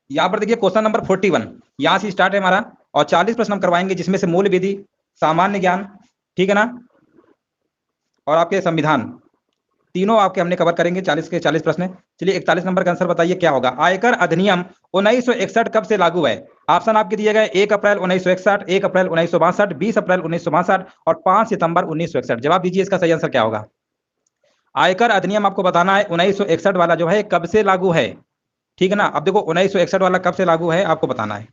यहाँ पर देखिए क्वेश्चन नंबर 41 यहाँ से स्टार्ट है हमारा, और 40 प्रश्न हम करवाएंगे, जिसमें से मूल विधि, सामान्य ज्ञान, ठीक है ना, और आपके संविधान, तीनों आपके हमने कवर करेंगे। 40 के 40 प्रश्न। चलिए 41 नंबर का आंसर बताइए क्या होगा। आयकर अधिनियम 1961 कब से लागू है? ऑप्शन आपके दिए गए 1 अप्रैल 1961, 1 अप्रैल 1962, 20 अप्रैल 1962 और 5 सितंबर 1961। जवाब दीजिए, इसका सही आंसर क्या होगा। आयकर अधिनियम आपको बताना है 1961 वाला जो है कब से लागू है, ठीक है ना। अब देखो 1961 वाला कब से लागू है आपको बताना है।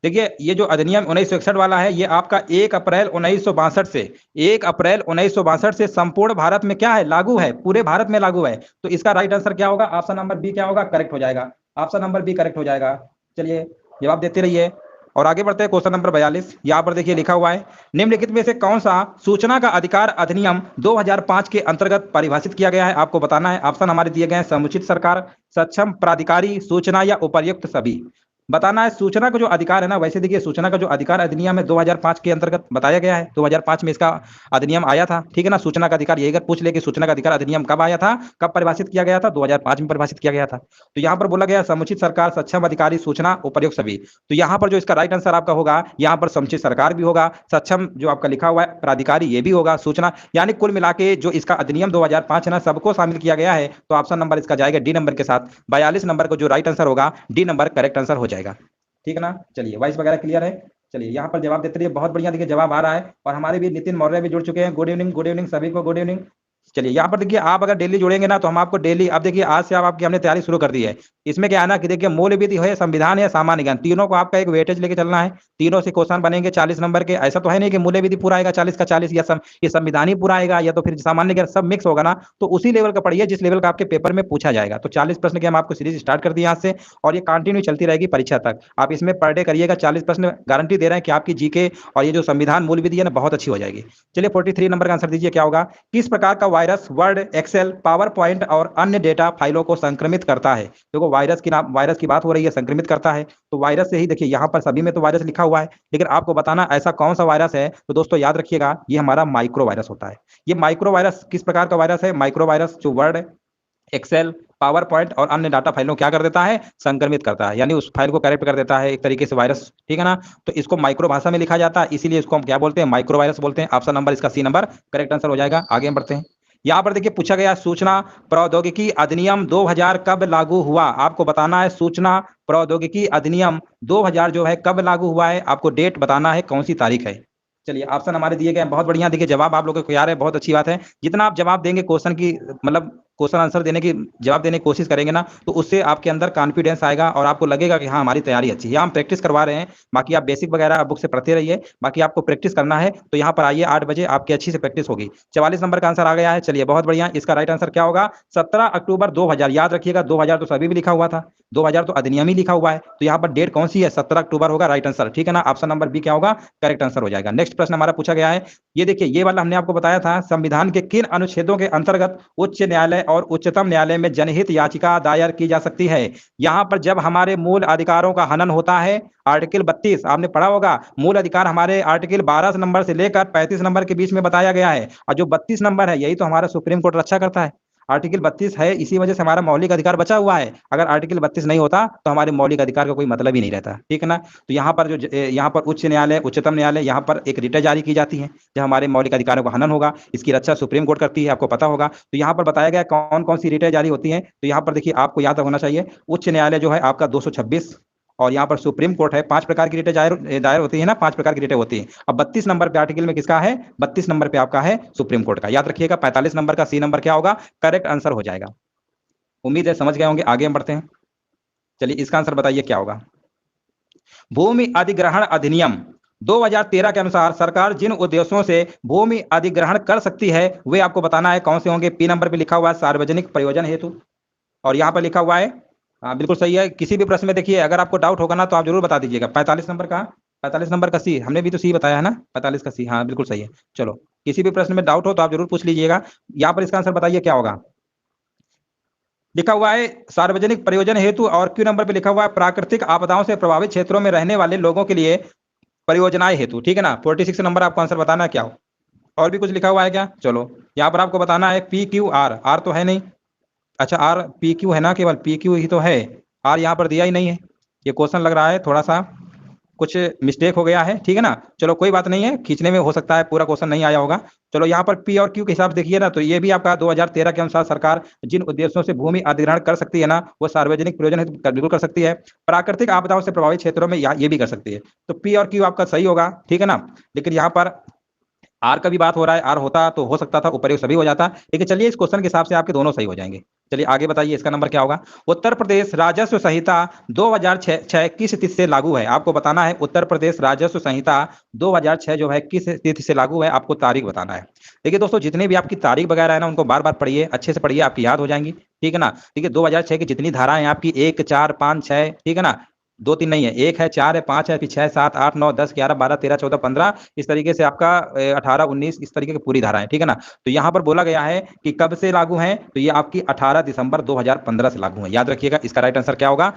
देखिए ये जो अधिनियम 1961 वाला है, ये आपका 1 अप्रैल 1962 से 1 अप्रैल 1962 से संपूर्ण भारत में क्या है, लागू है, पूरे भारत में लागू है। तो इसका राइट आंसर क्या होगा, ऑप्शन नंबर बी क्या होगा, करेक्ट हो जाएगा। ऑप्शन नंबर बी करेक्ट हो जाएगा। चलिए जवाब देते रहिए और आगे बढ़ते हैं। क्वेश्चन नंबर 42 यहाँ पर देखिए लिखा हुआ है, निम्नलिखित में से कौन सा सूचना का अधिकार अधिनियम 2005 के अंतर्गत परिभाषित किया गया है, आपको बताना है। ऑप्शन हमारे दिए गए हैं, समुचित सरकार, सक्षम प्राधिकारी, सूचना या उपर्युक्त सभी। बताना है सूचना का जो अधिकार है ना, वैसे देखिए सूचना का जो अधिकार अधिनियम है 2005 के अंतर्गत बताया गया है, 2005 में इसका अधिनियम आया था, ठीक है ना। सूचना का अधिकार, ये अगर पूछ ले कि सूचना का अधिकार अधिनियम कब आया था, कब परिभाषित किया गया था, 2005 में परिभाषित किया गया था। तो यहाँ पर बोला गया समुचित सरकार, सक्षम अधिकारी, सूचना, उपर्युक्त सभी। तो यहाँ पर जो इसका राइट आंसर आपका होगा, यहाँ पर समुचित सरकार भी होगा, सक्षम जो आपका लिखा हुआ है प्राधिकारी ये भी होगा, सूचना, यानी कुल मिला के जो इसका अधिनियम 2005 है ना, सबको शामिल किया गया है। तो ऑप्शन नंबर इसका जाएगा डी नंबर के साथ। 42 नंबर को जो राइट आंसर होगा, डी नंबर करेक्ट आंसर हो जाएगा, ठीक है ना। चलिए वाइस वगैरह क्लियर है। चलिए यहाँ पर जवाब देते रहिए, बहुत बढ़िया देखिए जवाब आ रहा है। और हमारे भी नितिन मौर्य भी जुड़ चुके हैं। गुड इवनिंग सभी को, गुड इवनिंग। चलिए यहाँ पर देखिए, आप अगर डेली जुड़ेंगे ना तो हम आपको डेली, अब देखिए आज से आप आपकी हमने तैयारी शुरू कर दी है। इसमें क्या है ना कि देखिए मूल विधि है, संविधान है, सामान्य ज्ञान, तीनों को आपका एक वेटेज लेके चलना है। तीनों से क्वेश्चन बनेंगे 40 नंबर के। ऐसा तो है नहीं कि मूल विधि पूरा आएगा 40 का 40, या ये संविधान ही पूरा आएगा, या तो फिर सामान्य ज्ञान, सब मिक्स होगा ना। तो उसी लेवल का पढ़िए जिस लेवल का आपके पेपर में पूछा जाएगा। तो 40 प्रश्न की हम आपको सीरीज स्टार्ट कर दिए आज से, और ये कंटिन्यू चलती रहेगी परीक्षा तक। आप इसमें पर डे करिएगा 40 प्रश्न, गारंटी दे रहे हैं कि आपकी जीके और ये जो संविधान मूल विधि है ना बहुत अच्छी हो जाएगी। चलिए 43 नंबर का आंसर दीजिए क्या होगा। किस प्रकार का virus Word, Excel, PowerPoint और अन्य डेटा फाइलों को संक्रमित करता है? देखो वायरस की बात हो रही है, संक्रमित करता है। तो वायरस से ही देखिए यहाँ पर सभी में तो वायरस लिखा हुआ है, लेकिन आपको बताना ऐसा कौन सा वायरस है। तो दोस्तों याद रखिएगा, ये हमारा माइक्रो वायरस होता है। ये माइक्रो वायरस किस प्रकार का वायरस है? माइक्रो वायरस जो वर्ड, एक्सेल, पावर पॉइंट और अन्य डाटा फाइलों क्या कर देता है, संक्रमित करता है, यानी उस फाइल को करेक्ट कर देता है एक तरीके से वायरस, ठीक है ना। तो इसको माइक्रो भाषा में लिखा जाता है, इसीलिए इसको हम क्या बोलते हैं, माइक्रो वायरस बोलते हैं। ऑप्शन नंबर इसका सी नंबर करेक्ट आंसर हो जाएगा। आगे हम बढ़ते हैं। यहाँ पर देखिए पूछा गया सूचना प्रौद्योगिकी अधिनियम 2000 कब लागू हुआ, आपको बताना है। सूचना प्रौद्योगिकी अधिनियम 2000 जो है कब लागू हुआ है, आपको डेट बताना है, कौन सी तारीख है। चलिए ऑप्शन हमारे दिए गए हैं, बहुत बढ़िया। देखिए जवाब आप लोगों को याद है, बहुत अच्छी बात है। जितना आप जवाब देंगे क्वेश्चन की, मतलब क्वेश्चन आंसर देने की, जवाब देने की कोशिश करेंगे ना, तो उससे आपके अंदर कॉन्फिडेंस आएगा और आपको लगेगा कि हाँ हमारी तैयारी अच्छी है। यहाँ हम प्रैक्टिस करवा रहे हैं, बाकी आप बेसिक वगैरह बुक से पढ़ते रहिए, बाकी आपको प्रैक्टिस करना है। तो यहाँ पर आइए 8 बजे आपकी अच्छी से प्रैक्टिस होगी। 44 नंबर का आंसर आ गया है। चलिए बहुत बढ़िया, इसका राइट आंसर क्या होगा, 17 अक्टूबर 2000। याद रखिएगा 2000 तो सभी भी लिखा हुआ था, 2000 तो अधिनियम ही लिखा हुआ है, तो यहाँ पर डेट कौन सी है, 17 अक्टूबर होगा राइट आंसर, ठीक है ना। ऑप्शन नंबर बी क्या होगा, करेक्ट आंसर हो जाएगा। नेक्स्ट प्रश्न हमारा पूछा गया है, ये देखिए ये वाला हमने आपको बताया था, संविधान के किन अनुच्छेदों के अंतर्गत उच्च न्यायालय और उच्चतम न्यायालय में जनहित याचिका दायर की जा सकती है। यहां पर जब हमारे मूल अधिकारों का हनन होता है, आर्टिकल 32 आपने पढ़ा होगा, मूल अधिकार हमारे आर्टिकल 12 नंबर से लेकर 35 नंबर के बीच में बताया गया है, और जो 32 नंबर है यही तो हमारा सुप्रीम कोर्ट रक्षा करता है। आर्टिकल 32 है, इसी वजह से हमारा मौलिक अधिकार बचा हुआ है। अगर आर्टिकल 32 नहीं होता तो हमारे मौलिक अधिकार का कोई मतलब ही नहीं रहता, ठीक है ना। तो यहाँ पर यहाँ पर उच्च न्यायालय, उच्चतम न्यायालय, यहाँ पर एक रिट जारी की जाती है जब हमारे मौलिक अधिकारों का हनन होगा। इसकी रक्षा सुप्रीम कोर्ट करती है, आपको पता होगा। तो यहाँ पर बताया गया कौन कौन सी रिटें जारी होती हैं। तो यहाँ पर देखिए आपको याद होना चाहिए, उच्च न्यायालय जो है आपका 226, और यहाँ पर सुप्रीम कोर्ट है। 5 प्रकार की रिटें दायर होती है ना, 5 प्रकार की रिटें होती हैं। अब 32 नंबर पे आर्टिकल में किसका है, 32 नंबर पे आपका है सुप्रीम कोर्ट का। याद रखिएगा 45 नंबर का सी नंबर क्या होगा, करेक्ट आंसर हो जाएगा। उम्मीद है समझ गए होंगे। आगे हम बढ़ते हैं। चलिए इसका आंसर बताइए क्या होगा। भूमि अधिग्रहण अधिनियम 2013 के अनुसार सरकार जिन उद्देश्यों से भूमि अधिग्रहण कर सकती है वे आपको बताना है, कौन से होंगे। पी नंबर पे लिखा हुआ है सार्वजनिक प्रयोजन हेतु, और यहाँ पर लिखा हुआ है, हाँ बिल्कुल सही है। किसी भी प्रश्न में देखिए अगर आपको डाउट होगा ना तो आप जरूर बता दीजिएगा। 45 नंबर का, 45 नंबर का सी, हमने भी तो सी बताया है ना, 45 का सी, हाँ बिल्कुल सही है। चलो किसी भी प्रश्न में डाउट हो तो आप जरूर पूछ लीजिएगा। यहाँ पर इसका आंसर बताइए क्या होगा। लिखा हुआ है सार्वजनिक प्रयोजन हेतु, और क्यू नंबर पे लिखा हुआ है प्राकृतिक आपदाओं से प्रभावित क्षेत्रों में रहने वाले लोगों के लिए परियोजनाएं हेतु, ठीक है ना। 46 नंबर आपको आंसर बताना है क्या हो। और भी कुछ लिखा हुआ है क्या, चलो यहाँ पर आपको बताना है पी क्यू आर, आर तो है नहीं, अच्छा आर पी क्यू है ना, केवल पी क्यू ही तो है, आर यहाँ पर दिया ही नहीं है। ये क्वेश्चन लग रहा है थोड़ा सा कुछ मिस्टेक हो गया है, ठीक है ना। चलो कोई बात नहीं है, खींचने में हो सकता है पूरा क्वेश्चन नहीं आया होगा। चलो यहाँ पर पी और क्यू के हिसाब से देखिए ना, तो ये भी आपका 2013 के अनुसार सरकार जिन उद्देश्यों से भूमि अधिग्रहण कर सकती है ना, वो सार्वजनिक प्रयोजन हेतु बिल्कुल कर सकती है। प्राकृतिक आपदाओं से प्रभावित क्षेत्रों में ये भी कर सकती है। तो पी और क्यू आपका सही होगा, ठीक है ना। लेकिन यहाँ पर आर का भी बात हो रहा है, आर होता तो हो सकता था ऊपर सभी हो जाता, लेकिन चलिए इस क्वेश्चन के हिसाब से आपके दोनों सही हो जाएंगे। चलिए आगे बताइए, इसका नंबर क्या होगा। उत्तर प्रदेश राजस्व संहिता 2006 किस तिथि से लागू है, आपको बताना है। उत्तर प्रदेश राजस्व संहिता 2006 जो है किस तिथि से लागू है, आपको तारीख बताना है। देखिए दोस्तों, जितनी भी आपकी तारीख वगैरह है ना, उनको बार बार पढ़िए, अच्छे से पढ़िए, आपकी याद हो जाएंगी, ठीक है ना। देखिए 2006 की जितनी धाराएं आपकी 1, 4, 5, 6, ठीक है ना, 2, 3 नहीं है, 1 है, 4 है, 5 है, फिर 6, 7, 8, 9, 10, 11, 12, 13, 14, 15, इस तरीके से आपका 18, 19 इस तरीके की पूरी धाराएं, ठीक है ना। तो यहाँ पर बोला गया है कि कब से लागू है, तो ये आपकी 18 दिसंबर 2015 से लागू है। याद रखिएगा, इसका राइट आंसर क्या होगा,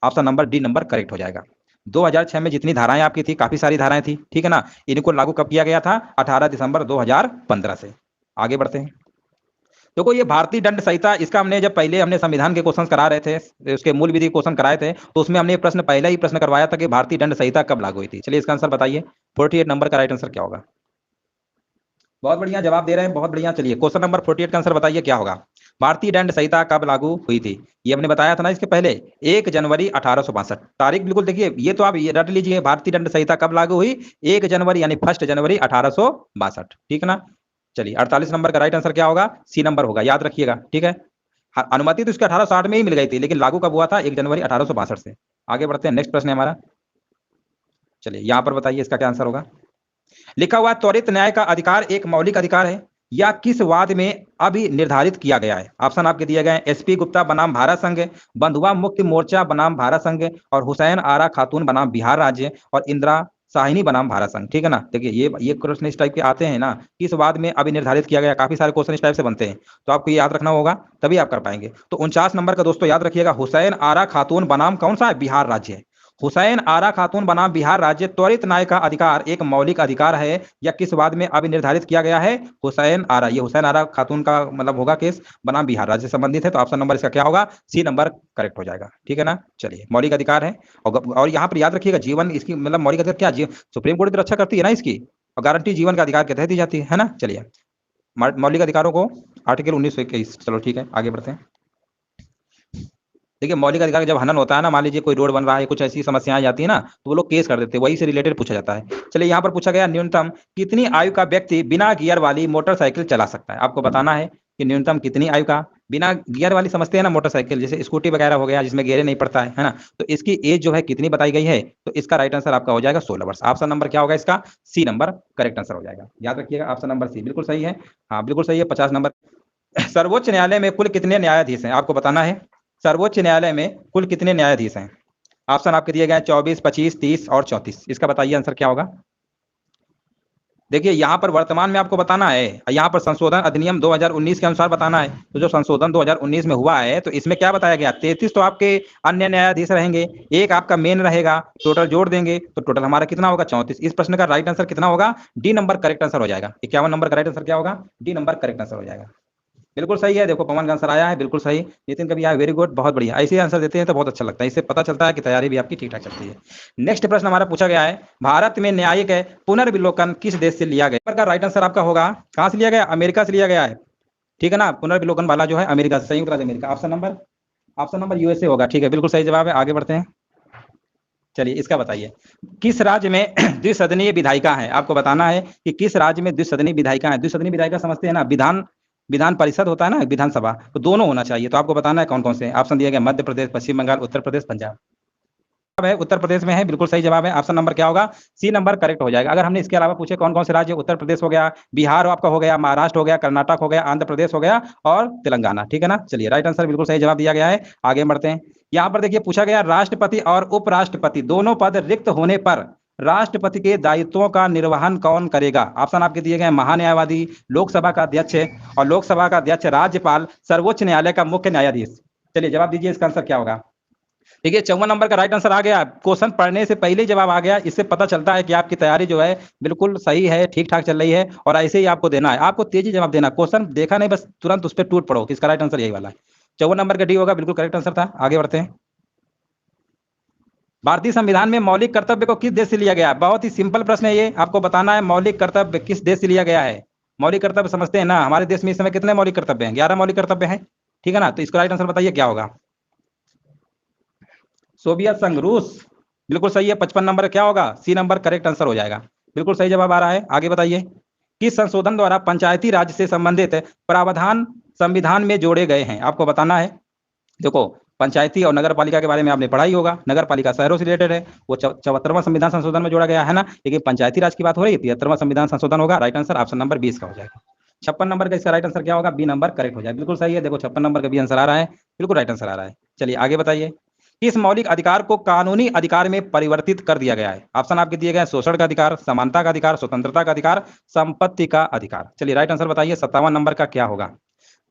option number D number correct हो जाएगा। 2006 में जितनी धाराएं आपकी थी, काफी सारी धाराएं थी, ठीक है ना, इनको लागू कब किया गया था, 18 दिसंबर 2015 से। आगे बढ़ते हैं। देखो ये भारतीय दंड संहिता, इसका हमने जब पहले हमने संविधान के क्वेश्चन करा रहे थे, उसके मूल विधि क्वेश्चन कराए थे, तो उसमें हमने प्रश्न पहले ही प्रश्न करवाया था कि भारतीय दंड संहिता कब लागू हुई थी। चलिए इसका आंसर बताइए, 48 नंबर का राइट आंसर क्या होगा। बहुत बढ़िया जवाब दे रहे हैं, बहुत बढ़िया। चलिए क्वेश्चन नंबर 48 का आंसर बताइए क्या होगा। भारतीय दंड संहिता कब लागू हुई थी, ये हमने बताया था ना इसके पहले, 1 जनवरी 1862। तारीख बिल्कुल देखिए, ये तो आप ये रट लीजिए, भारतीय दंड संहिता कब लागू हुई, 1 जनवरी यानी 1 जनवरी 1862, ठीक है ना। चलिए 48 नंबर का राइट आंसर क्या होगा, सी नंबर होगा, याद रखिएगा, ठीक है। अनुमति तो इसके 1860 में ही मिल गई थी, लेकिन लागू कब हुआ था, 1 जनवरी 1862 से। आगे बढ़ते हैं, नेक्स्ट प्रश्न है हमारा। चलिए यहां पर बताइए इसका क्या आंसर होगा। लिखा हुआ त्वरित न्याय का अधिकार एक मौलिक अधिकार है या किस वाद में अभी निर्धारित किया गया है। ऑप्शन आपके दिए गए हैं, एसपी गुप्ता बनाम भारत संघ, बंधुआ मुक्ति मोर्चा बनाम भारत संघ, और हुसैन आरा खातून बनाम बिहार राज्य, और इंदिरा साहिनी बनाम भारत संघ, ठीक है ना। देखिए ये क्वेश्चन इस टाइप के आते हैं ना, किस वाद में अभी निर्धारित किया गया, काफी सारे क्वेश्चन इस टाइप से बनते हैं, तो आपको ये याद रखना होगा, तभी आप कर पाएंगे। तो 49 नंबर का दोस्तों याद रखिएगा, हुसैन आरा खातून बनाम कौन सा है, बिहार राज्य है। हुसैन आरा खातून बनाम बिहार राज्य, त्वरित न्याय का अधिकार एक मौलिक अधिकार है या किस वाद में अभी निर्धारित किया गया है, हुसैन आरा, ये हुसैन आरा खातून का मतलब होगा केस, बनाम बिहार राज्य से संबंधित है, तो ऑप्शन नंबर इसका क्या होगा, सी नंबर करेक्ट हो जाएगा, ठीक है ना। चलिए मौलिक अधिकार है, और यहाँ पर याद रखिएगा जीवन, इसकी मतलब मौलिक अधिकार क्या, सुप्रीम कोर्ट की रक्षा करती है ना इसकी, और गारंटी जीवन का अधिकार के तहत दी जाती है ना। चलिए मौलिक अधिकारों को आर्टिकल 1921, चलो ठीक है आगे बढ़ते हैं। देखिए मौलिक अधिकार जब हनन होता है ना, मान लीजिए कोई रोड बन रहा है, कुछ ऐसी समस्याएं जाती है ना, तो वो लोग केस कर देते हैं, वही से रिलेटेड पूछा जाता है। चलिए यहाँ पर पूछा गया, न्यूनतम कितनी आयु का व्यक्ति बिना गियर वाली मोटरसाइकिल चला सकता है। आपको बताना है कि न्यूनतम कितनी आयु का, बिना गियर वाली समझते हैं ना मोटरसाइकिल, जैसे स्कूटी वगैरह हो गया जिसमें गियर नहीं पड़ता है ना, तो इसकी एज जो है कितनी बताई गई है, तो इसका राइट आंसर आपका हो जाएगा 16 वर्ष। ऑप्शन नंबर क्या होगा इसका, सी नंबर करेक्ट आंसर हो जाएगा, याद रखिएगा ऑप्शन नंबर सी बिल्कुल सही है। हाँ बिल्कुल सही है, 50 नंबर। सर्वोच्च न्यायालय में कुल कितने न्यायाधीश हैं, आपको बताना है। सर्वोच्च न्यायालय में कुल कितने न्यायाधीश हैं। ऑप्शन आपके दिए गए 24, 25, 30 और 34, इसका बताइए आंसर क्या होगा। देखिए यहाँ पर वर्तमान में आपको बताना है, यहाँ पर संशोधन अधिनियम 2019 के अनुसार बताना है, तो जो संशोधन 2019 में हुआ है, तो इसमें क्या बताया गया, 33 तो आपके अन्य न्यायाधीश रहेंगे, एक आपका मेन रहेगा, टोटल जोड़ देंगे तो टोटल हमारा कितना होगा, 34। इस प्रश्न का राइट आंसर कितना होगा, डी नंबर करेक्ट आंसर हो जाएगा। 51 नंबर का राइट आंसर क्या होगा, डी नंबर करेक्ट आंसर हो जाएगा। बिल्कुल सही है, देखो पवन का आंसर आया है, बिल्कुल सही। नितिन का भी आया, वेरी गुड, बहुत बढ़िया। ऐसे आंसर देते हैं तो बहुत अच्छा लगता है, इससे पता चलता है कि तैयारी भी आपकी ठीक ठाक चलती है। नेक्स्ट प्रश्न हमारा पूछा गया है, भारत में न्यायिक पुनर्विलोकन किस देश से लिया गया। राइट आंसर आपका होगा, कहां से लिया गया, अमेरिका से लिया गया है, ठीक है ना। पुनर्विलोकन वाला जो है अमेरिका से, संयुक्त राज्य अमेरिका। ऑप्शन नंबर यूएसए होगा, ठीक है बिल्कुल सही जवाब है। आगे बढ़ते हैं। चलिए इसका बताइए, किस राज्य में द्विसदनीय विधायिका है। आपको बताना है कि किस राज्य में द्विसदनीय विधायिका है। द्विसदनीय विधायिका समझते हैं ना, विधान परिषद होता है ना, विधानसभा, तो दोनों होना चाहिए। तो आपको बताना है कौन कौन से। ऑप्शन दिया गया, मध्य प्रदेश, पश्चिम बंगाल, उत्तर प्रदेश, पंजाब। है उत्तर प्रदेश में है, बिल्कुल सही जवाब है। ऑप्शन नंबर क्या होगा, सी नंबर करेक्ट हो जाएगा। अगर हमने इसके अलावा पूछे कौन कौन से राज्य, उत्तर प्रदेश हो गया, बिहार आपका हो गया, महाराष्ट्र हो गया, कर्नाटक हो गया, आंध्र प्रदेश हो गया और तेलंगाना, ठीक है ना। चलिए राइट आंसर बिल्कुल सही जवाब दिया गया है। आगे बढ़ते हैं। यहाँ पर देखिए पूछा गया, राष्ट्रपति और उपराष्ट्रपति दोनों पद रिक्त होने पर राष्ट्रपति के दायित्वों का निर्वहन कौन करेगा। ऑप्शन आपके दिए गए, महान्यायवादी, लोकसभा का अध्यक्ष, और लोकसभा का अध्यक्ष राज्यपाल, सर्वोच्च न्यायालय का मुख्य न्यायाधीश। चलिए जवाब दीजिए, इसका आंसर क्या होगा। देखिए 54 नंबर का राइट आंसर आ गया, क्वेश्चन पढ़ने से पहले जवाब आ गया। इससे पता चलता है कि आपकी तैयारी जो है बिल्कुल सही है, ठीक ठाक चल रही है, और ऐसे ही आपको देना है, आपको तेजी जवाब देना। क्वेश्चन देखा नहीं, बस तुरंत उस पर टूट पड़ो कि इसका राइट आंसर यही वाला है। 54 नंबर का डी होगा, बिल्कुल करेक्ट आंसर था। आगे बढ़ते हैं। भारतीय संविधान में मौलिक कर्तव्य को किस देश से लिया गया है? बहुत ही सिंपल प्रश्न है ये, आपको बताना है मौलिक कर्तव्य किस देश से लिया गया है। मौलिक कर्तव्य समझते हैं ना, हमारे देश में इस समय कितने मौलिक कर्तव्य हैं? 11 मौलिक कर्तव्य हैं, ठीक है ना। तो इसका राइट आंसर बताइए क्या होगा? सोवियत संघ, रूस, बिल्कुल सही है। 55 नंबर क्या होगा? सी नंबर करेक्ट आंसर हो जाएगा, बिल्कुल सही जवाब आ रहा है। आगे बताइए। किस संशोधन द्वारा पंचायती राज से संबंधित प्रावधान संविधान में जोड़े गए हैं? आपको बताना है। देखो, पंचायती और नगर पालिका के बारे में आपने पढ़ा ही होगा, नगर पालिका शहरों से रिलेटेड है, वो 74वां संविधान संशोधन में जोड़ा गया है ना। लेकिन पंचायती राज की बात हो रही है, 73वां संविधान संशोधन होगा। राइट आंसर ऑप्शन नंबर 20 का हो जाएगा। 56 नंबर का इसका राइट आंसर क्या होगा? बी नंबर करेक्ट हो जाएगा, बिल्कुल सही है। देखो 56 नंबर का बी आंसर आ रहा है, बिल्कुल राइट आंसर आ रहा है। चलिए आगे बताइए। किस मौलिक अधिकार को कानूनी अधिकार में परिवर्तित कर दिया गया है? ऑप्शन आपके दिए गए हैं, शोषण का अधिकार, समानता का अधिकार, स्वतंत्रता का अधिकार, संपत्ति का अधिकार। चलिए राइट आंसर बताइए 57 नंबर का क्या होगा?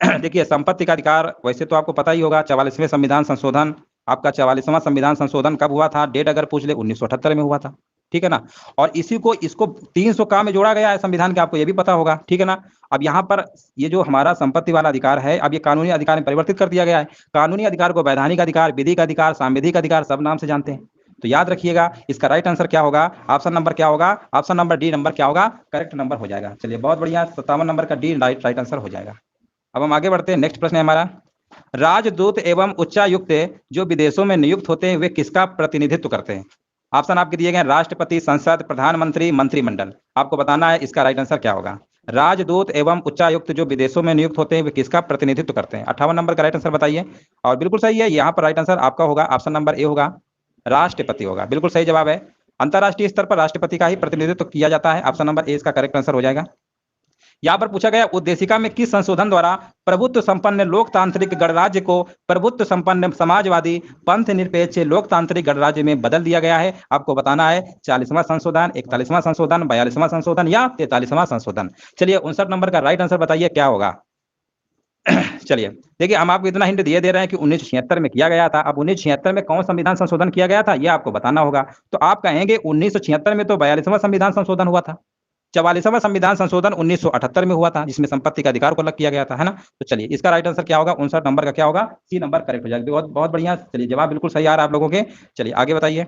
देखिए, संपत्ति का अधिकार वैसे तो आपको पता ही होगा, 44वें संविधान संशोधन, आपका 44वां संविधान संशोधन कब हुआ था? डेट अगर पूछ ले 1978 में हुआ था, ठीक है ना। और इसी को इसको 300 का में जोड़ा गया है संविधान के, आपको ये भी पता होगा, ठीक है ना। अब यहाँ पर ये जो हमारा संपत्ति वाला अधिकार है, अब ये कानूनी अधिकार में परिवर्तित कर दिया गया है। कानूनी अधिकार को वैधानिक अधिकार, विधिक अधिकार, सांविधिक अधिकार सब नाम से जानते हैं। तो याद रखिएगा, इसका राइट आंसर क्या होगा? ऑप्शन नंबर क्या होगा? ऑप्शन नंबर डी नंबर क्या होगा? करेक्ट नंबर हो जाएगा। चलिए बहुत बढ़िया, 57 नंबर का डी राइट आंसर हो जाएगा। अब हम आगे बढ़ते हैं। नेक्स्ट प्रश्न है हमारा, राजदूत एवं उच्चायुक्त जो विदेशों में नियुक्त होते हैं वे किसका प्रतिनिधित्व करते हैं? ऑप्शन आपके दिए गए, राष्ट्रपति, संसद, प्रधानमंत्री, मंत्रिमंडल। आपको बताना है इसका राइट आंसर क्या होगा। राजदूत एवं उच्चायुक्त जो विदेशों में नियुक्त होते हैं वे किसका प्रतिनिधित्व करते हैं? 58 नंबर का राइट आंसर बताइए। और बिल्कुल सही है, यहाँ पर राइट आंसर आपका होगा, ऑप्शन नंबर ए होगा, राष्ट्रपति होगा, बिल्कुल सही जवाब है। अंतरराष्ट्रीय स्तर पर राष्ट्रपति का ही प्रतिनिधित्व किया जाता है। ऑप्शन नंबर ए इसका करेक्ट आंसर हो जाएगा। यहाँ पर पूछा गया, उद्देशिका में किस संशोधन द्वारा प्रभुत्व संपन्न लोकतांत्रिक गणराज्य को प्रभुत्व संपन्न समाजवादी पंथ निरपेक्ष लोकतांत्रिक गणराज्य में बदल दिया गया है? आपको बताना है 40वां संशोधन, 41वां संशोधन, 42वां संशोधन या 43वां संशोधन। चलिए 59 नंबर का राइट आंसर बताइए क्या होगा? चलिए देखिए, हम आपको इतना हिंट दिए दे रहे हैं कि 1976 में किया गया था। अब 1976 में कौन संविधान संशोधन किया गया था, ये आपको बताना होगा। तो आप कहेंगे 1976 में तो 42वां संविधान संशोधन हुआ था, 44वां संविधान संशोधन 1978 में हुआ था, जिसमें संपत्ति का अधिकार को अलग किया गया था, है ना। तो चलिए इसका राइट आंसर क्या होगा? 59 नंबर का क्या होगा? सी नंबर करेक्ट हो जाएगा। बहुत बहुत बढ़िया, चलिए जवाब बिल्कुल सही आ रहा है आप लोगों के। चलिए आगे बताइए।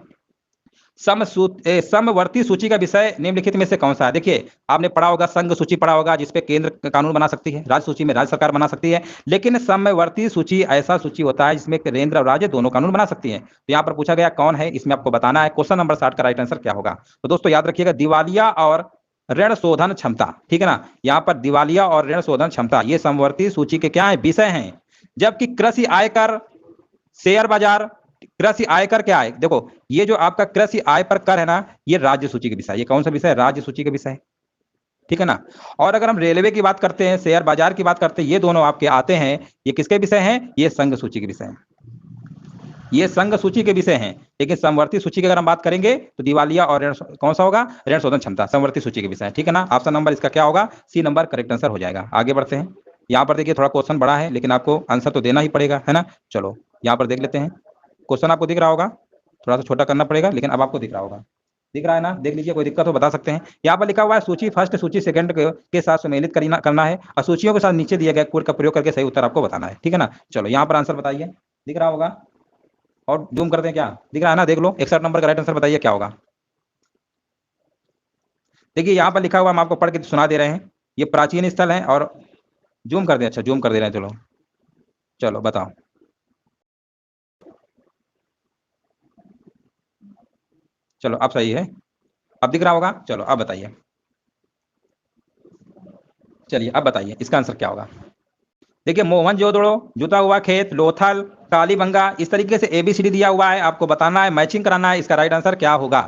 समवर्ती सूची का विषय निम्नलिखित में से कौन सा है? देखिए, आपने पढ़ा होगा, संघ सूची पढ़ा होगा, जिसपे केंद्र कानून बना सकती है, राज्य सूची में राज्य सरकार बना सकती है। लेकिन समवर्ती सूची ऐसा सूची होता है जिसमें केंद्र और राज्य दोनों कानून बना सकती है। तो यहाँ पर पूछा गया कौन है, इसमें आपको बताना है। क्वेश्चन नंबर 60 का राइट आंसर क्या होगा? तो दोस्तों याद रखिएगा, दिवालिया और ऋण शोधन क्षमता, ठीक है ना। यहाँ पर दिवालिया और ऋण शोधन क्षमता ये समवर्ती सूची के क्या है? विषय हैं। जबकि कृषि आयकर, शेयर बाजार, कृषि आयकर क्या है? देखो, ये जो आपका कृषि आय पर कर है ना, ये राज्य सूची के विषय। ये कौन सा विषय है? राज्य सूची के विषय, ठीक है ना। और अगर हम रेलवे की बात करते हैं, शेयर बाजार की बात करते हैं, ये दोनों आपके आते हैं, ये किसके विषय हैं? ये संघ सूची के विषय हैं, ये संघ सूची के विषय हैं। लेकिन समवर्ती सूची की अगर हम बात करेंगे तो दिवालिया और ऋण कौन सा होगा? ऋण शोधन क्षमता समवर्ती सूची के विषय है, ठीक है ना। ऑप्शन नंबर इसका क्या होगा? सी नंबर करेक्ट आंसर हो जाएगा। आगे बढ़ते हैं। यहाँ पर देखिए, थोड़ा क्वेश्चन बड़ा है, लेकिन आपको आंसर तो देना ही पड़ेगा, है ना। चलो यहाँ पर देख लेते हैं। क्वेश्चन आपको दिख रहा होगा, थोड़ा सा छोटा करना पड़ेगा, लेकिन अब आपको दिख रहा होगा। दिख रहा है ना? देख लीजिए, कोई दिक्कत हो बता सकते हैं। यहाँ पर लिखा हुआ है सूची फर्स्ट सूची सेकंड के साथ सम्मिलित करना है, और सूचियों के साथ नीचे दिए गए कोड का प्रयोग करके सही उत्तर आपको बताना है, ठीक है ना। चलो यहाँ पर आंसर बताइए, दिख रहा होगा, और जूम करते हैं, क्या दिख रहा है ना? देख लो, 61 नंबर का राइट आंसर बताइए क्या होगा। देखिए यहाँ पर लिखा हुआ, हम आपको पढ़ के सुना दे रहे हैं। ये प्राचीन स्थल है, और जूम कर दे, अच्छा जूम कर दे रहे हैं, चलो चलो बताओ। चलो अब सही है, अब दिख रहा होगा। चलो अब बताइए, चलिए अब बताइए इसका आंसर क्या होगा। देखिए, मोहनजोदड़ो, जुता हुआ खेत, लोथल, कालीबंगा, इस तरीके से एबीसीडी दिया हुआ है, आपको बताना है, मैचिंग कराना है, इसका राइट आंसर क्या होगा।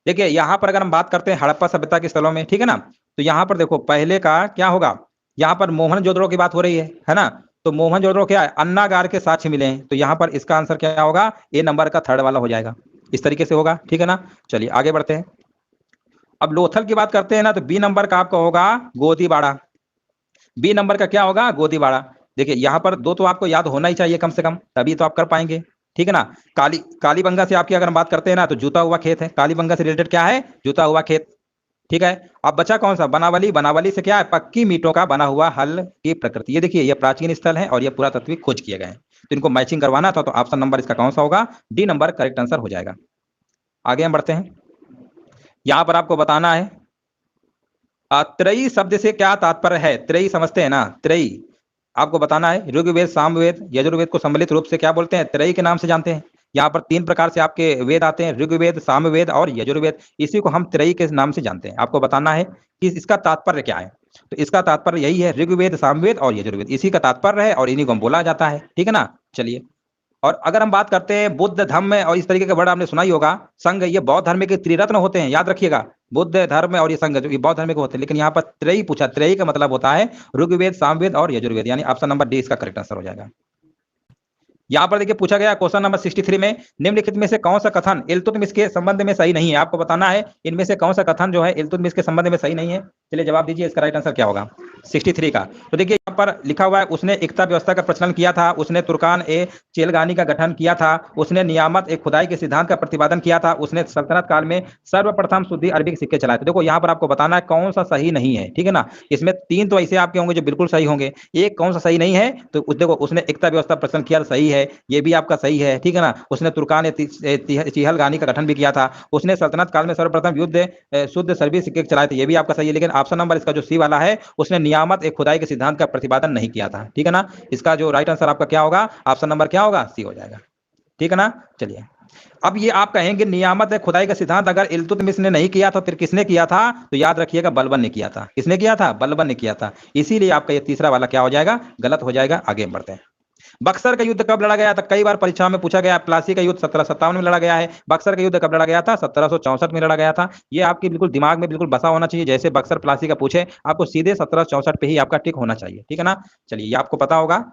देखिए यहाँ पर अगर हम बात करते हैं हड़प्पा सभ्यता के स्थलों में, ठीक है ना, तो यहाँ पर देखो पहले का क्या होगा, यहाँ पर मोहनजोदड़ो की बात हो रही है ना। तो मोहनजोदड़ो क्या है? अन्नागार के साक्ष्य मिले हैं, तो यहाँ पर इसका आंसर क्या होगा? ए नंबर का थर्ड वाला हो जाएगा, इस तरीके से होगा, ठीक है ना। चलिए आगे बढ़ते हैं। अब लोथल की बात करते हैं ना, तो बी नंबर का आपका होगा गोदीबाड़ा। बी नंबर का क्या होगा? गोदीबाड़ा। देखिए यहाँ पर दो तो आपको याद होना ही चाहिए कम से कम, तभी तो आप कर पाएंगे, ठीक है ना। कालीबंगा से आपकी अगर हम बात करते हैं ना, तो जूता हुआ खेत है। कालीबंगा से रिलेटेड क्या है? जूता हुआ खेत, ठीक है। अब बचा कौन सा? बनावली। बनावली से क्या है? पक्की मीटों का बना हुआ हल की प्रकृति। ये देखिए, ये प्राचीन स्थल है और ये पुरातत्विक खोज किए गए हैं। तो इनको मैचिंग करवाना था, तो ऑप्शन नंबर इसका कौन सा होगा? डी नंबर करेक्ट आंसर हो जाएगा। आगे हम बढ़ते हैं। यहां पर आपको बताना है त्रयी शब्द से क्या तात्पर्य है? त्रयी समझते हैं ना? त्रयी आपको बताना है। ऋग्वेद, सामवेद, यजुर्वेद को सम्मिलित रूप से क्या बोलते हैं? त्रयी के नाम से जानते हैं। यहाँ पर 3 प्रकार से आपके वेद आते हैं, ऋग्वेद, सामवेद और यजुर्वेद। इसी को हम त्रयी के नाम से जानते हैं। आपको बताना है कि इसका तात्पर्य क्या है। तो इसका तात्पर्य यही है, ऋग्वेद, सामवेद और यजुर्वेद, इसी का तात्पर्य है और इन्हीं को हम बोला जाता है। ठीक है ना? चलिए, और अगर हम बात करते हैं बुद्ध, धम्म और इस तरीके के वर्ड आपने सुना ही होगा, संघ, ये बौद्ध धर्म के त्रिरत्न होते हैं, याद रखिएगा। बुद्ध धर्म और ये संघ, ये बौद्ध धर्म के होते हैं, लेकिन यहाँ पर त्रयी पूछा। त्रयी का मतलब होता है ऋग्वेद, सामवेद और यजुर्वेद, यानी ऑप्शन नंबर डी इसका करेक्ट आंसर हो जाएगा। यहाँ पर देखिए पूछा गया क्वेश्चन नंबर 63 में, निम्नलिखित में से कौन सा कथन इल्तुतमिश के संबंध में सही नहीं है? आपको बताना है इनमें से कौन सा कथन जो है इल्तुतमिश के संबंध में सही नहीं है। चलिए जवाब दीजिए, इसका राइट आंसर क्या होगा 63 का? तो देखिए यहाँ पर लिखा हुआ है, उसने एकता व्यवस्था का प्रचलन किया था, उसने तुर्कान ए चेलगानी का गठन किया था, उसने नियामत ए खुदाई के सिद्धांत का प्रतिपादन किया था, उसने सल्तनत काल में सर्वप्रथम शुद्धि अरबी सिक्के चलाए थे। देखो यहाँ पर आपको बताना है कौन सा सही नहीं है। ठीक है ना? इसमें 3 तो ऐसे आपके होंगे जो बिल्कुल सही होंगे, एक कौन सा सही नहीं है? तो देखो, उसने एकता व्यवस्था प्रचलन किया, सही है, ये भी आपका सही है। ठीक है ना? उसने तुर्कान चिहलगानी का गठन भी किया था, उसने सल्तनत काल में सर्वप्रथम युद्ध शुद्ध सरबी सिक्के चलाए थे, ये भी आपका सही है। लेकिन ऑप्शन नंबर इसका जो सी वाला है, उसने नियामत एक खुदाई के सिद्धांत का प्रतिपादन नहीं किया था। ठीक है ना? इसका जो राइट आंसर आपका क्या होगा? ऑप्शन नंबर क्या होगा? सी हो जाएगा। ठीक है ना? चलिए, अब ये आप कहेंगे नियामत है खुदाई का सिद्धांत अगर इल्तुतमिश ने नहीं किया तो फिर किसने किया था? तो याद रखिएगा, बलबन ने किया था। किसने किया था? बलबन ने किया था। इसीलिए आपका ये तीसरा वाला क्या हो जाएगा? गलत हो जाएगा। आगे बढ़ते हैं। बक्सर का युद्ध कब लड़ा गया था? कई बार परीक्षा में पूछा गया। प्लासी का युद्ध 1757 में लड़ा गया है। बक्सर का युद्ध कब लड़ा गया था? 1764 में लड़ा गया था। ये आपके बिल्कुल दिमाग में बिल्कुल बसा होना चाहिए। जैसे बक्सर प्लासी का पूछे, आपको सीधे 1764 पे ही आपका टिक होना चाहिए। ठीक है ना? चलिए, ये आपको पता होगा।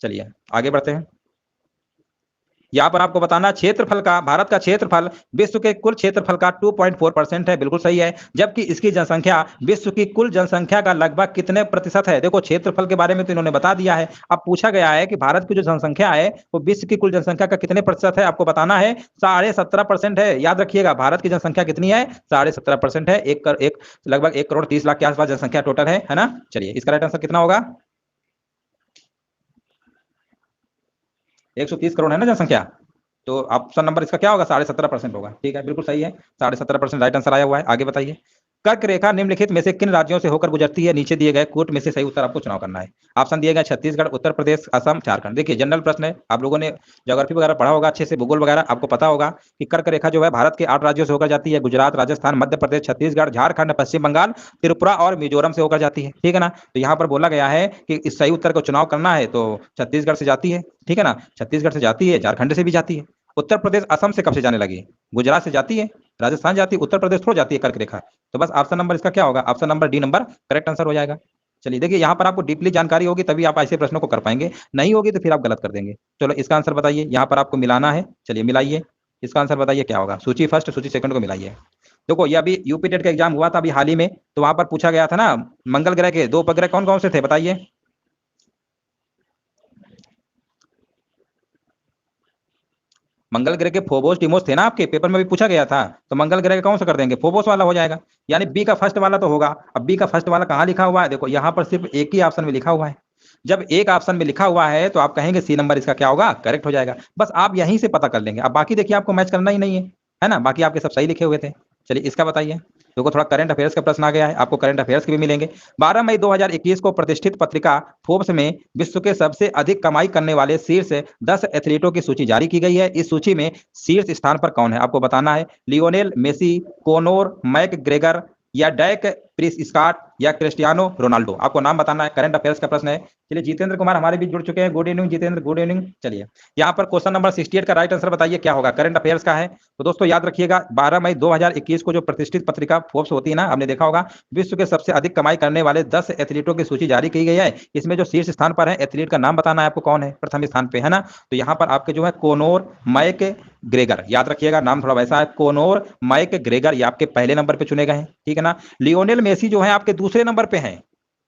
चलिए आगे बढ़ते हैं। यहाँ पर आपको बताना, क्षेत्रफल का, भारत का क्षेत्रफल विश्व के कुल क्षेत्रफल का 2.4% है, बिल्कुल सही है। जबकि इसकी जनसंख्या विश्व की कुल जनसंख्या का लगभग कितने प्रतिशत है? देखो, क्षेत्रफल के बारे में तो इन्होंने बता दिया है। अब पूछा गया है कि भारत की जो जनसंख्या है वो विश्व की कुल जनसंख्या का कितने प्रतिशत है? आपको बताना है 17.5% है। याद रखिएगा, भारत की जनसंख्या कितनी है? 17.5% है। लगभग 1,30,00,000 के आसपास जनसंख्या टोटल है ना? चलिए, इसका राइट आंसर कितना होगा? 130 करोड़ है ना जनसंख्या, तो ऑप्शन नंबर इसका क्या होगा? 17.5% होगा। ठीक है, बिल्कुल सही है, 17.5% राइट आंसर आया हुआ है। आगे बताइए। कर्क रेखा निम्नलिखित में से किन राज्यों से होकर गुजरती है? नीचे दिए गए कोट में से सही उत्तर आपको चुनाव करना है। ऑप्शन दिए गए छत्तीसगढ़, उत्तर प्रदेश, असम, झारखंड। देखिए, जनरल प्रश्न है, आप लोगों ने ज्योग्राफी वगैरह पढ़ा होगा अच्छे से, भूगोल वगैरह, आपको पता होगा कि कर्क रेखा जो है भारत के 8 राज्यों से होकर जाती है। गुजरात, राजस्थान, मध्य प्रदेश, छत्तीसगढ़, झारखंड, पश्चिम बंगाल, त्रिपुरा और मिजोरम से होकर जाती है। ठीक है ना? तो यहाँ पर बोला गया है कि इस सही उत्तर को चुनाव करना है तो छत्तीसगढ़ से जाती है। ठीक है ना? छत्तीसगढ़ से जाती है, झारखंड से भी जाती है। उत्तर प्रदेश असम से कब से जाने लगी? गुजरात से जाती है, राजस्थान जाती है, उत्तर प्रदेश थोड़ा जाती है कर्क रेखा। तो बस ऑप्शन नंबर इसका क्या होगा? Option number D number correct answer हो जाएगा। चलिए, देखिए यहाँ पर आपको डीपली जानकारी होगी तभी आप ऐसे प्रश्नों को कर पाएंगे, नहीं होगी तो फिर आप गलत कर देंगे। चलो, इसका आंसर बताइए, यहाँ पर आपको मिलाना है। चलिए मिलाइए, इसका आंसर बताइए क्या होगा। सूची फर्स्ट, सूची सेकंड को मिलाइए। देखो, ये अभी यूपी टेट का एग्जाम हुआ था अभी हाल ही में, तो वहां पर पूछा गया था ना, मंगल ग्रह के 2 उपग्रह कौन कौन से थे? बताइए। मंगल ग्रह के फोबोस टिमोस थे ना, आपके पेपर में भी पूछा गया था। तो मंगल ग्रह का कौन सा कर देंगे? फोबोस वाला हो जाएगा, यानी बी का फर्स्ट वाला तो होगा। अब बी का फर्स्ट वाला कहाँ लिखा हुआ है? देखो, यहाँ पर सिर्फ एक ही ऑप्शन में लिखा हुआ है। जब एक ऑप्शन में लिखा हुआ है तो आप कहेंगे सी नंबर इसका क्या होगा? करेक्ट हो जाएगा। बस आप यहीं से पता कर लेंगे। अब बाकी देखिए, आपको मैच करना ही नहीं है ना? बाकी आपके सब सही लिखे हुए थे। चलिए, इसका बताइए। देखो, थोड़ा करंट अफेयर्स का प्रश्न आ गया है, आपको करंट अफेयर्स के भी मिलेंगे। 12 मई 2021 को प्रतिष्ठित पत्रिका फोर्ब्स में विश्व के सबसे अधिक कमाई करने वाले शीर्ष 10 एथलीटों की सूची जारी की गई है। इस सूची में शीर्ष स्थान पर कौन है? आपको बताना है, लियोनेल मेसी, कोनोर मैकग्रेगर या डैक प्रिस्कॉट या क्रिस्टियानो रोनाल्डो। आपको नाम बताना है, करंट अफेयर्स का प्रश्न है। चलिए, जितेंद्र कुमार हमारे बीच जुड़ चुके हैं। Good evening Jitendra, good evening. चलिए, यहाँ पर क्वेश्चन नंबर 68 का राइट आंसर बताइए क्या होगा? करंट अफेयर्स का है। तो दोस्तों याद रखिएगा, 12 मई 2021 को जो प्रतिष्ठित पत्रिका फोर्ब्स होती है ना, आपने देखा होगा, विश्व के सबसे अधिक कमाई करने वाले 10 एथलीटों की सूची जारी की गई है। इसमें जो शीर्ष स्थान पर है, एथलीट का नाम बताना है आपको, कौन है प्रथम स्थान पे, है ना? तो यहाँ पर आपके जो है कोनोर मैक ग्रेगर, याद रखिएगा नाम थोड़ा वैसा है, कोनोर मैक ग्रेगर, ये आपके पहले नंबर पे चुने गए हैं। ठीक है ना? लियोनेल मेसी जो है आपके दूसरे नंबर पे हैं,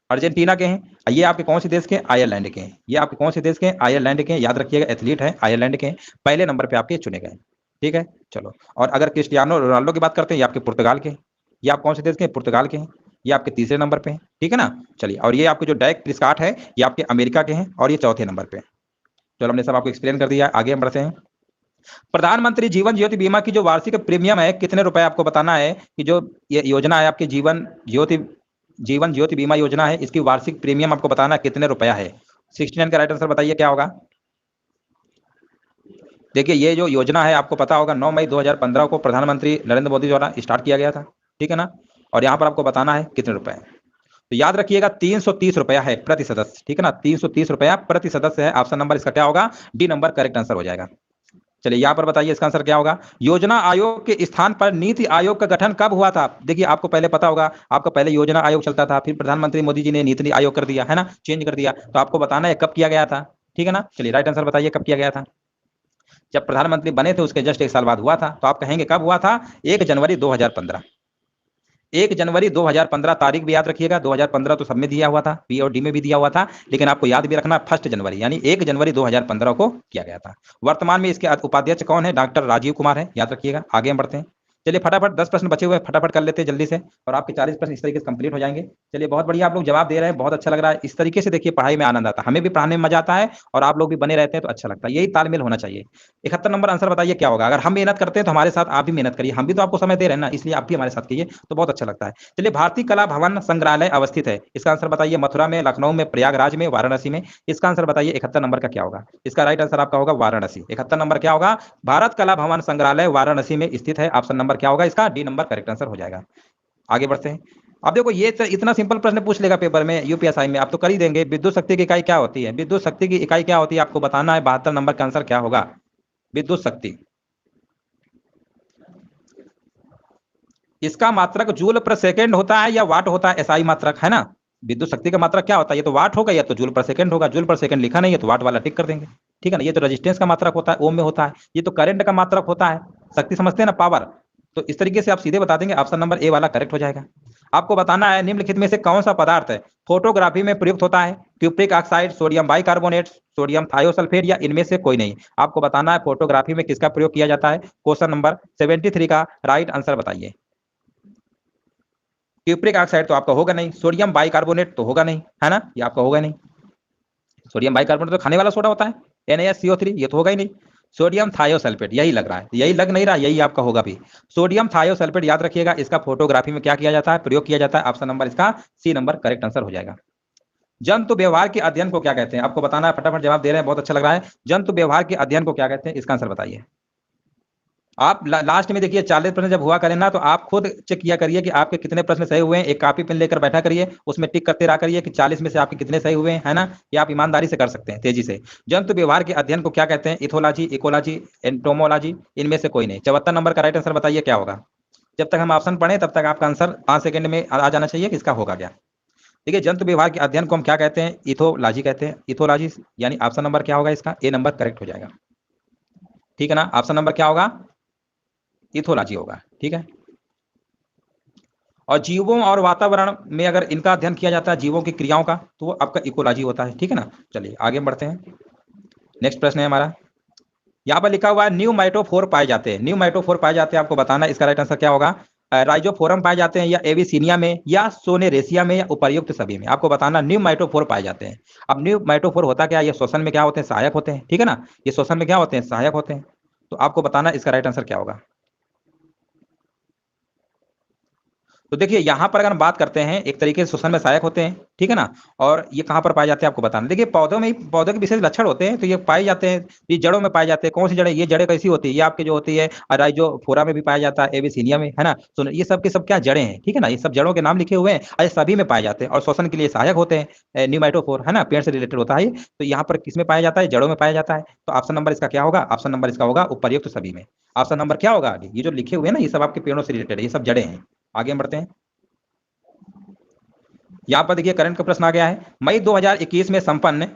अर्जेंटीना के हैं। ये आपके कौन से देश के? आयरलैंड के हैं। ये आपके कौन से देश के? आयरलैंड के। याद रखिएगा, एथलीट है, आयरलैंड के। पहले नंबर पे आपके चुने गए। ठीक है, चलो। और अगर क्रिस्टियानो रोनाल्डो की बात करते हैं, ये आपके पुर्तगाल के। ये आप कौन से देश के? पुर्तगाल के हैं। ये आपके तीसरे नंबर पे हैं। ठीक है ना? चलिए, और ये आपके जो डैक प्रिस्कॉट है, ये आपके अमेरिका के हैं और ये चौथे नंबर पे। चलो हमने सब आपको एक्सप्लेन कर दिया, आगे हम बढ़ते हैं। प्रधानमंत्री जीवन ज्योति बीमा की जो वार्षिक प्रीमियम है कितने रुपए आपको बताना है कि जो ये योजना है आपकी जीवन ज्योति बीमा योजना है, इसकी वार्षिक प्रीमियम आपको बताना है कितने रुपया है। 69 का राइट आंसर बताइए क्या होगा। देखिए ये जो योजना है आपको पता होगा 9 मई 2015 को प्रधानमंत्री नरेंद्र मोदी द्वारा स्टार्ट किया गया था, ठीक है ना। और यहाँ पर आपको बताना है कितने रुपए, तो याद रखिएगा 330 रुपया है प्रति सदस्य, ठीक है ना। 330 रुपया प्रति सदस्य है। ऑप्शन नंबर इसका क्या होगा, डी नंबर करेक्ट आंसर हो जाएगा। चलिए यहाँ पर बताइए इसका आंसर क्या होगा। योजना आयोग के स्थान पर नीति आयोग का गठन कब हुआ था। देखिए आपको पहले पता होगा, आपका पहले योजना आयोग चलता था, फिर प्रधानमंत्री मोदी जी ने नीति आयोग कर दिया है ना, चेंज कर दिया। तो आपको बताना है कब किया गया था, ठीक है ना। चलिए राइट आंसर बताइए कब किया गया था। जब प्रधानमंत्री बने थे उसके जस्ट 1 साल बाद हुआ था। तो आप कहेंगे कब हुआ था, 1 जनवरी 2015। 1 जनवरी 2015 तारीख भी याद रखिएगा। 2015 तो सब में दिया हुआ था, पी और डी में भी दिया हुआ था, लेकिन आपको याद भी रखना 1 जनवरी यानी 1 जनवरी 2015 को किया गया था। वर्तमान में इसके उपाध्यक्ष कौन है, डॉक्टर राजीव कुमार है, याद रखिएगा। आगे हम बढ़ते हैं। चलिए फटाफट 10 प्रश्न बचे हुए हैं, फटाफट कर लेते हैं जल्दी से, और आपके 40 प्रश्न इस तरीके से कंप्लीट हो जाएंगे। चलिए बहुत बढ़िया, आप लोग जवाब दे रहे हैं, बहुत अच्छा लग रहा है। इस तरीके से देखिए पढ़ाई में आनंद आता है, हमें भी पढ़ाने में मजा आता है और आप लोग भी बने रहते हैं तो अच्छा लगता है। यही तालमेल होना चाहिए। 71 नंबर आंसर बताइए क्या होगा। अगर हम मेहनत करते हैं तो हमारे साथ आप भी मेहनत करिए, हम भी तो आपको समय दे रहे हैं ना, इसलिए आप भी हमारे साथ कीजिए तो बहुत अच्छा लगता है। चलिए भारतीय कला भवन संग्रहालय अवस्थित है, इसका आंसर बताइए। मथुरा में, लखनऊ में, प्रयागराज में, वाराणसी में। इसका आंसर बताइए। 71 नंबर का क्या होगा, इसका राइट आंसर आपका होगा वाराणसी। 71 नंबर क्या होगा, भारत कला भवन संग्रहालय वाराणसी में स्थित है। ऑप्शन नंबर क्या होगा इसका, डी नंबर करेक्ट आंसर हो जाएगा। आगे बढ़ते हैं। अब देखो ये इतना सिंपल प्रश्न पूछ लेगा पेपर में, यूपीएसआई में, आप तो कर ही देंगे। विद्युत शक्ति की इकाई क्या होती है, विद्युत शक्ति की इकाई क्या होती है, आपको बताना है। 72 नंबर का आंसर क्या होगा, विद्युत शक्ति। इसका मात्रक जूल पर सेकंड होता है या वाट होता है, एसआई मात्रक है ना। विद्युत शक्ति का मात्रक क्या होता है, ये तो वाट होगा या तो जूल पर सेकंड होगा। जूल पर सेकंड लिखा नहीं है तो वाट वाला टिक कर देंगे, ठीक है ना। ये तो रेजिस्टेंस का मात्रक होता है, ओम में होता है। ये तो करंट का मात्रक होता है, शक्ति समझते हैं ना, पावर। तो इस तरीके से आप सीधे बता देंगे, ऑप्शन नंबर ए वाला करेक्ट हो जाएगा। आपको बताना है निम्नलिखित में से कौन सा पदार्थ है फोटोग्राफी में प्रयुक्त होता है। Cupric oxide, sodium bicarbonate, sodium thiosulphate या इनमें से कोई नहीं। आपको बताना है फोटोग्राफी में किसका प्रयोग किया जाता है। क्वेश्चन नंबर 73 का राइट आंसर बताइए। क्यूप्रिक ऑक्साइड तो आपका होगा नहीं, सोडियम बाइकार्बोनेट तो होगा नहीं, है ना, ये आपका होगा नहीं। सोडियम बाइकार्बोनेट तो खाने वाला सोडा होता है, NaSCO3, ये तो होगा ही नहीं। सोडियम थायोसल्फेट यही लग रहा है, यही लग नहीं रहा, यही आपका होगा भी। सोडियम थायोसल्फेट याद रखिएगा, इसका फोटोग्राफी में क्या किया जाता है, प्रयोग किया जाता है। ऑप्शन नंबर इसका सी नंबर करेक्ट आंसर हो जाएगा। जंतु व्यवहार के अध्ययन को क्या कहते हैं, आपको बताना है। फटाफट जवाब दे रहे हैं, बहुत अच्छा लग रहा है। जंतु व्यवहार के अध्ययन को क्या कहते हैं, इसका आंसर बताइए। आप लास्ट में देखिए 40 प्रश्न जब हुआ करें ना, तो आप खुद चेक किया करिए कि आपके कितने प्रश्न सही हुए हैं। एक कॉपी पेन लेकर बैठा करिए, उसमें टिक करते रहा करिए कि 40 में से आपके कितने सही हुए हैं, है ना। ये आप ईमानदारी से कर सकते हैं, तेजी से। जंतु व्यवहार के अध्ययन को क्या कहते हैं, इथोलॉजी, इकोलॉजी, एंटोमोलॉजी, इनमें से कोई नहीं। 74 नंबर का राइट आंसर बताइए क्या होगा। जब तक हम ऑप्शन पढ़े तब तक आपका आंसर 5 सेकंड में आ जाना चाहिए कि इसका होगा क्या। देखिए जंतु व्यवहार के अध्ययन को हम क्या कहते हैं, इथोलॉजी कहते हैं। इथोलॉजी यानी ऑप्शन नंबर क्या होगा इसका, ए नंबर करेक्ट हो जाएगा, ठीक है ना। ऑप्शन नंबर क्या होगा, इथोलॉजी होगा, ठीक है। और जीवों और वातावरण में अगर इनका अध्ययन किया जाता है, जीवों की क्रियाओं का, तो वो आपका इकोलॉजी होता है, ठीक है ना। चलिए आगे बढ़ते हैं। नेक्स्ट प्रश्न है हमारा, यहाँ पर लिखा हुआ है न्यूमैटोफोर पाए जाते हैं। न्यूमैटोफोर पाए जाते हैं, आपको बताना है इसका राइट आंसर क्या होगा। राइजोफोरम पाए जाते हैं या एविसीनिया में या सोनेरेसिया में या उपर्युक्त सभी में। आपको बताना न्यूमैटोफोर पाए जाते हैं। अब न्यूमैटोफोर होता क्या है, ये श्वसन में क्या होते हैं, सहायक होते हैं, ठीक है ना। ये श्वसन में क्या होते हैं, सहायक होते हैं। तो आपको बताना इसका राइट आंसर क्या होगा। तो देखिए यहाँ पर अगर हम बात करते हैं, एक तरीके से श्वसन में सहायक होते हैं, ठीक है ना। और ये कहाँ पर पाए जाते हैं आपको बताना। देखिए पौधों में ही, पौधों के विशेष लक्षण होते हैं, तो ये पाए जाते हैं, ये जड़ों में पाए जाते हैं। कौन सी जड़ें, ये जड़ें कैसी होती है, ये आपके जो होती है राइजोफोरा में भी पाया जाता है, एविसीनिया में, है ना। तो ये सब के सब क्या जड़ें हैं, ठीक है ना। ये सब जड़ों के नाम लिखे हुए हैं और सभी में पाए जाते हैं और श्वसन के लिए सहायक होते हैं। न्यूमैटोफोर है ना, पेड़ से रिलेटेड होता है। तो यहाँ पर किसमें पाया जाता है, जड़ों में पाया जाता है। तो ऑप्शन नंबर इसका क्या होगा, ऑप्शन नंबर इसका होगा उपर्युक्त सभी में। ऑप्शन नंबर क्या होगा, ये जो लिखे हुए हैं ना, ये सब आपके पेड़ों से रिलेटेड है, ये सब जड़ें हैं। आगे बढ़ते हैं। यहाँ पर देखिए करंट का प्रश्न आ गया है। मई 2021 में संपन्न,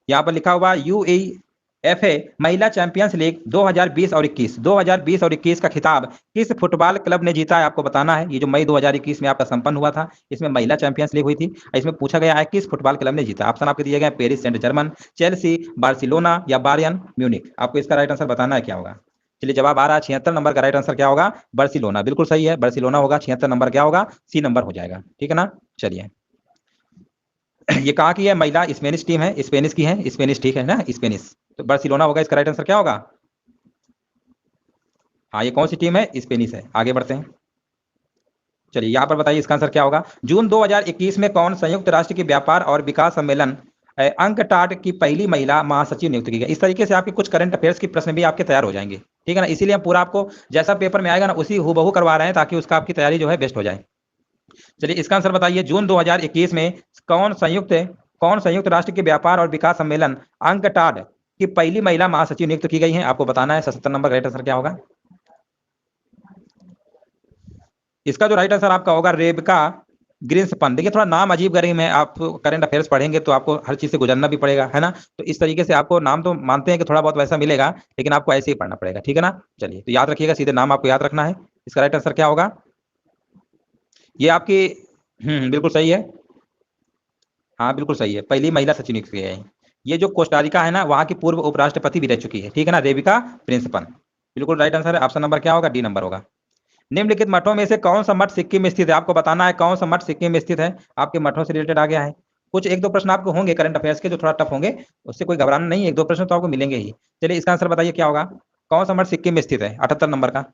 यहाँ पर लिखा हुआ UEFA महिला चैंपियंस लीग 2020 और 21, 2020 और 21 का खिताब किस फुटबॉल क्लब ने जीता है, आपको बताना है। ये जो मई 2021 में आपका संपन्न हुआ था, इसमें महिला चैंपियंस लीग हुई थी। इसमें पूछा गया है किस फुटबॉल क्लब ने जीता। ऑप्शन आपके दिए गए Paris Saint Germain, Chelsea, Barcelona या बायर्न म्यूनिक। आपको इसका राइट आंसर बताना है क्या होगा। चलिए जवाब आ रहा है 76 नंबर का राइट आंसर क्या होगा, बार्सिलोना। बिल्कुल सही है, बार्सिलोना होगा। 76 नंबर क्या होगा, सी नंबर हो जाएगा, ठीक है ना। चलिए ये कहाँ की है महिला? स्पेनिश टीम है, स्पेनिश की है, स्पेनिश, ठीक है ना, स्पेनिश। तो बार्सिलोना होगा इसका राइट आंसर, क्या होगा? हाँ, ये कौन सी टीम है? स्पेनिश है। आगे बढ़ते हैं, चलिए यहाँ पर बताइए इसका आंसर क्या होगा। जून 2021 में कौन संयुक्त राष्ट्र के व्यापार और विकास सम्मेलन अंकटाड की पहली महिला महासचिव नियुक्त की गई? इस तरीके से आपके कुछ करंट अफेयर्स के प्रश्न भी आपके तैयार हो जाएंगे, ठीक है ना। इसीलिए हम पूरा आपको जैसा पेपर में आएगा ना उसी हूबहू करवा रहे हैं, ताकि उसका आपकी तैयारी जो है बेस्ट हो जाए। चलिए इसका आंसर बताइए, जून 2021 में कौन संयुक्त कौन संयुक्त राष्ट्र के व्यापार और विकास सम्मेलन अंकटाड की पहली महिला महासचिव नियुक्त की गई है? आपको बताना है। 77 नंबर राइट आंसर क्या होगा? इसका जो राइट आंसर आपका होगा रेबका ग्रिन्सपन। देखिए थोड़ा नाम अजीब गरीब है, आप करंट अफेयर्स पढ़ेंगे तो आपको हर चीज से गुजरना भी पड़ेगा, है ना। तो इस तरीके से आपको नाम तो मानते हैं कि थोड़ा बहुत वैसा मिलेगा, लेकिन आपको ऐसे ही पढ़ना पड़ेगा, ठीक है ना। चलिए तो याद रखिएगा, सीधे नाम आपको याद रखना है। इसका राइट आंसर क्या होगा? ये आपकी बिल्कुल सही है। हाँ बिल्कुल सही है, पहली महिला सचिव नियुक्त की है। ये जो कोस्टारिका है ना, वहाँ की पूर्व उपराष्ट्रपति भी रह चुकी है, ठीक है ना, रेबिका प्रिंसपन। बिल्कुल राइट आंसर है। ऑप्शन नंबर क्या होगा? डी नंबर होगा। निम्नलिखित मठों में से कौन सा मठ सिक्किम में स्थित है? आपको बताना है कौन सा मठ सिक्किम में स्थित है। आपके मठों से रिलेटेड आ गया है। कुछ एक दो प्रश्न आपको होंगे करंट अफेयर्स के जो थोड़ा टफ होंगे, उससे कोई घबराना नहीं है, एक दो प्रश्न तो आपको मिलेंगे ही। चलिए इसका आंसर बताइए क्या होगा। कौन सा मठ सिक्किम में स्थित है? 78 नंबर का।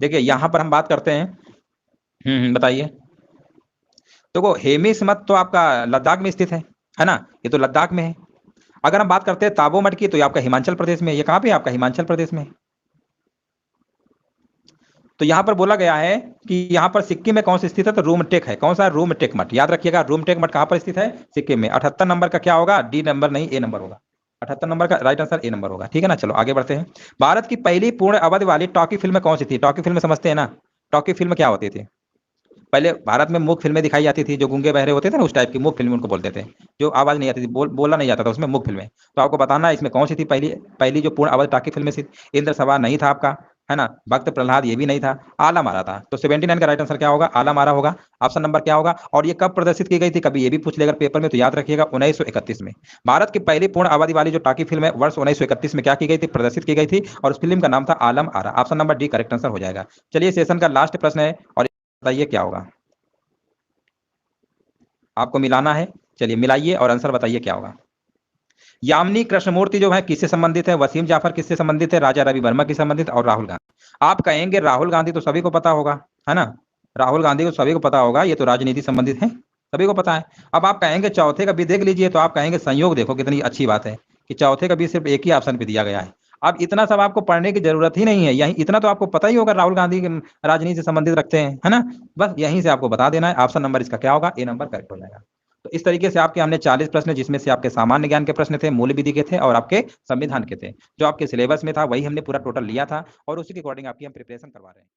देखिए यहाँ पर हम बात करते हैं। बताइए। देखो हेमिस मठ तो आपका लद्दाख में स्थित है ना, ये तो लद्दाख में है। अगर हम बात करते हैं ताबो मठ की, तो ये आपका हिमाचल प्रदेश में है। ये कहाँ पे है? आपका हिमाचल प्रदेश में। तो यहाँ पर बोला गया है कि यहाँ पर सिक्किम में कौन सा स्थित है, तो रूमटेक है। कौन सा? रूमटेक मठ। याद रखिएगा, रूमटेक मठ कहाँ पर स्थित है? सिक्किम में। 78 नंबर का क्या होगा? डी नंबर नहीं, ए नंबर होगा। 78 नंबर का राइट आंसर ए नंबर होगा, ठीक है ना। चलो आगे बढ़ते हैं। भारत की पहली पूर्ण अवधि वाली टॉकी फिल्म कौन सी थी? टॉकी फिल्म समझते हैं ना, टॉकी फिल्म क्या होती थी? पहले भारत में मूक फिल्में दिखाई जाती थी, जो गूंगे बहरे होते थे ना, उस टाइप की मूक फिल्म उनको बोलते थे, जो आवाज नहीं आती थी, बोला नहीं जाता था उसमें, मूक फिल्में। तो आपको बताना है इसमें कौन सी थी पहली पहली जो पूर्ण अवधि टाकी फिल्म थी। इंद्र सभा नहीं था आपका, है ना। भक्त प्रहलाद ये भी नहीं था। आला मारा था। तो 79 का राइट आंसर क्या होगा? आला मारा होगा। ऑप्शन नंबर क्या होगा? और ये कब प्रदर्शित की गई थी? कभी ये भी पूछ लेगा पेपर में, तो याद रखिएगा 1931 में। भारत की पहली पूर्ण अवधि वाली जो टाकी फिल्म है, वर्ष 1931 में क्या की गई थी? प्रदर्शित की गई थी, और उस फिल्म का नाम था Alam Ara. Option number D correct answer हो जाएगा। चलिए सेशन का लास्ट प्रश्न है, और बताइए क्या होगा। आपको मिलाना है, चलिए मिलाइए और आंसर बताइए क्या होगा। यामिनी कृष्णमूर्ति जो है किससे संबंधित है? वसीम जाफर किससे संबंधित है? राजा रवि वर्मा किससे संबंधित? और राहुल गांधी। आप कहेंगे राहुल गांधी तो सभी को पता होगा, है ना। राहुल गांधी को सभी को पता होगा, ये तो राजनीति संबंधित है, सभी को पता है। अब आप कहेंगे चौथे का भी देख लीजिए, तो आप कहेंगे संयोग देखो कितनी अच्छी बात है कि चौथे का भी सिर्फ एक ही ऑप्शन पे दिया गया है। अब इतना सब आपको पढ़ने की जरूरत ही नहीं है, यही इतना तो आपको पता ही होगा राहुल गांधी राजनीति से संबंधित रखते हैं, है ना। बस यहीं से आपको बता देना है। ऑप्शन नंबर इसका क्या होगा? ए नंबर करेक्ट हो जाएगा। तो इस तरीके से आपके हमने 40 प्रश्न, जिसमें से आपके सामान्य ज्ञान के प्रश्न थे, मूल विधि के थे, और आपके संविधान के थे। जो आपके सिलेबस में था वही हमने पूरा टोटल लिया था, और उसी के अकॉर्डिंग आपकी हम प्रिपरेशन करवा रहे हैं।